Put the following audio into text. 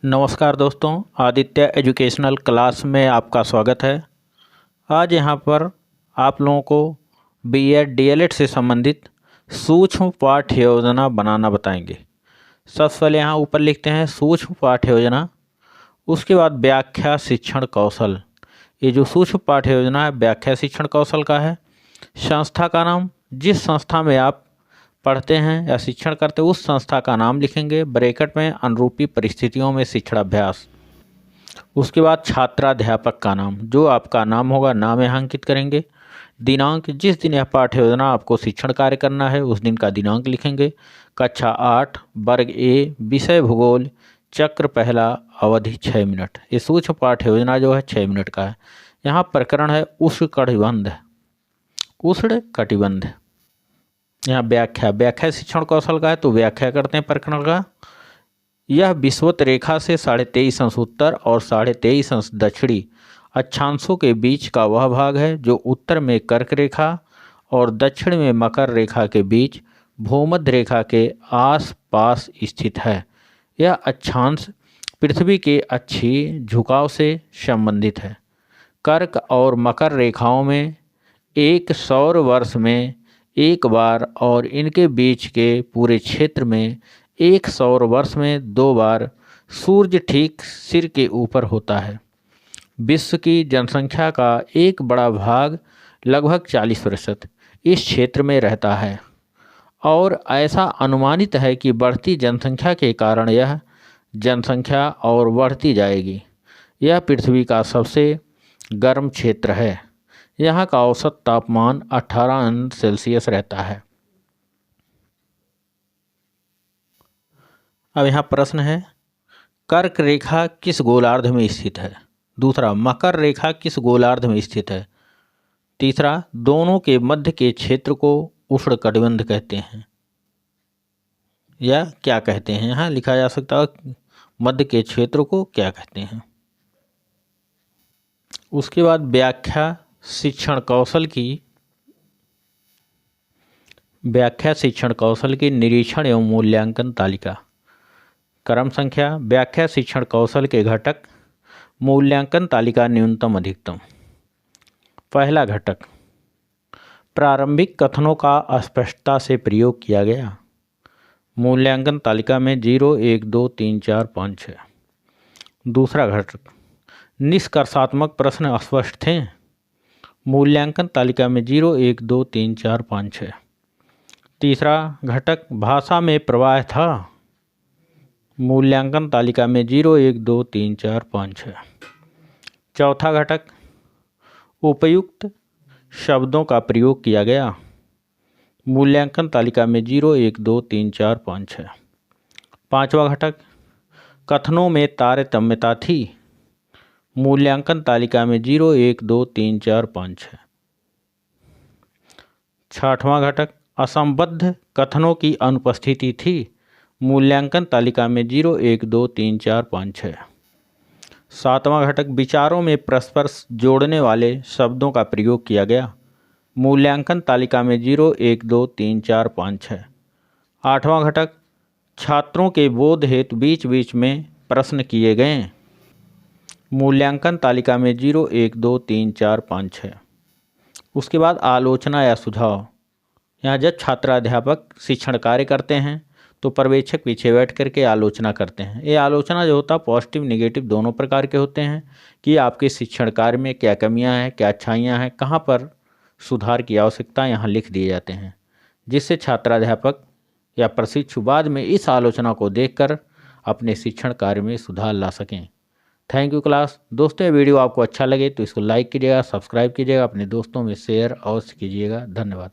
नमस्कार दोस्तों, Aditya educational class में आपका स्वागत है। आज यहाँ पर आप लोगों को बीएड डीएलएड से संबंधित सूक्ष्म पाठ्य योजना बनाना बताएंगे। सबसे पहले यहाँ ऊपर लिखते हैं सूक्ष्म पाठ्य योजना, उसके बाद व्याख्या शिक्षण कौशल। ये जो सूक्ष्म पाठ्य योजना है व्याख्या शिक्षण कौशल का है। संस्था का नाम, जिस संस्था में आप पढ़ते हैं या शिक्षण करते हैं उस संस्था का नाम लिखेंगे, ब्रैकेट में अनुरूपी परिस्थितियों में शिक्षण अभ्यास। उसके बाद छात्राध्यापक का नाम, जो आपका नाम होगा नाम यहाँ अंकित करेंगे। दिनांक, जिस दिन यह पाठ्य योजना आपको शिक्षण कार्य करना है उस दिन का दिनांक लिखेंगे। कक्षा 8, वर्ग ए, विषय भूगोल, चक्र पहला, अवधि 6 मिनट। ये सूक्ष्म पाठ्य योजना जो है 6 मिनट का है। यहाँ प्रकरण है उष्णकटिबंध। उष्णकटिबंध। यहाँ व्याख्या शिक्षण कौशल का है, तो व्याख्या करते हैं प्रकरण का। यह विषुवत रेखा से 23.5 अंश उत्तर और 23.5 अंश दक्षिणी अक्षांशों के बीच का वह भाग है जो उत्तर में कर्क रेखा और दक्षिण में मकर रेखा के बीच भूमध्य रेखा के आसपास स्थित है। यह अक्षांश पृथ्वी के अक्षीय झुकाव से संबंधित है। कर्क और मकर रेखाओं में एक सौर वर्ष में एक बार और इनके बीच के पूरे क्षेत्र में एक सौर वर्ष में 2 बार सूर्य ठीक सिर के ऊपर होता है। विश्व की जनसंख्या का एक बड़ा भाग, लगभग 40%, इस क्षेत्र में रहता है और ऐसा अनुमानित है कि बढ़ती जनसंख्या के कारण यह जनसंख्या और बढ़ती जाएगी। यह पृथ्वी का सबसे गर्म क्षेत्र है। यहाँ का औसत तापमान 18 अंश सेल्सियस रहता है। अब यहाँ प्रश्न है, कर्क रेखा किस गोलार्ध में स्थित है? दूसरा, मकर रेखा किस गोलार्ध में स्थित है? तीसरा, दोनों के मध्य के क्षेत्र को उष्णकटिबंध कहते हैं या क्या कहते हैं? यहाँ लिखा जा सकता है मध्य के क्षेत्र को क्या कहते हैं। उसके बाद व्याख्या शिक्षण कौशल की निरीक्षण एवं मूल्यांकन तालिका। क्रम संख्या, व्याख्या शिक्षण कौशल के घटक, मूल्यांकन तालिका न्यूनतम अधिकतम। पहला घटक, प्रारंभिक कथनों का स्पष्टता से प्रयोग किया गया। मूल्यांकन तालिका में 0, 1, 2, 3, 4, 5, 6। दूसरा घटक, निष्कर्षात्मक प्रश्न स्पष्ट थे। मूल्यांकन तालिका में 0, 1, 2, 3, 4, 5, 6। तीसरा घटक, भाषा में प्रवाह था। मूल्यांकन तालिका में 0, 1, 2, 3, 4, 5, 6। चौथा घटक, उपयुक्त शब्दों का प्रयोग किया गया। मूल्यांकन तालिका में 0, 1, 2, 3, 4, 5, 6। पांचवा घटक, कथनों में तारतम्यता थी। मूल्यांकन तालिका में 0, 1, 2, 3, 4, 5, 6। छठवां घटक, असंबद्ध कथनों की अनुपस्थिति थी। मूल्यांकन तालिका में 0, 1, 2, 3, 4, 5, 6। सातवां घटक, विचारों में परस्पर जोड़ने वाले शब्दों का प्रयोग किया गया। मूल्यांकन तालिका में 0, 1, 2, 3, 4, 5, 6। आठवां घटक, छात्रों के बोध हेतु बीच बीच में प्रश्न किए गए। मूल्यांकन तालिका में 0, 1, 2, 3, 4, 5, 6। उसके बाद आलोचना या सुझाव। यहाँ जब छात्राध्यापक शिक्षण कार्य करते हैं तो पर्यवेक्षक पीछे बैठ करके आलोचना करते हैं। ये आलोचना जो होता है पॉजिटिव निगेटिव दोनों प्रकार के होते हैं कि आपके शिक्षण कार्य में क्या कमियां हैं, क्या अच्छाइयां हैं, कहाँ पर सुधार की आवश्यकता यहाँ लिख दिए जाते हैं, जिससे छात्राध्यापक या प्रशिक्षु बाद में इस आलोचना को देखकर अपने शिक्षण कार्य में सुधार ला सकें। Thank you class. दोस्तों, ये वीडियो आपको अच्छा लगे तो इसको लाइक कीजिएगा, सब्सक्राइब कीजिएगा, अपने दोस्तों में शेयर अवश्य कीजिएगा। धन्यवाद।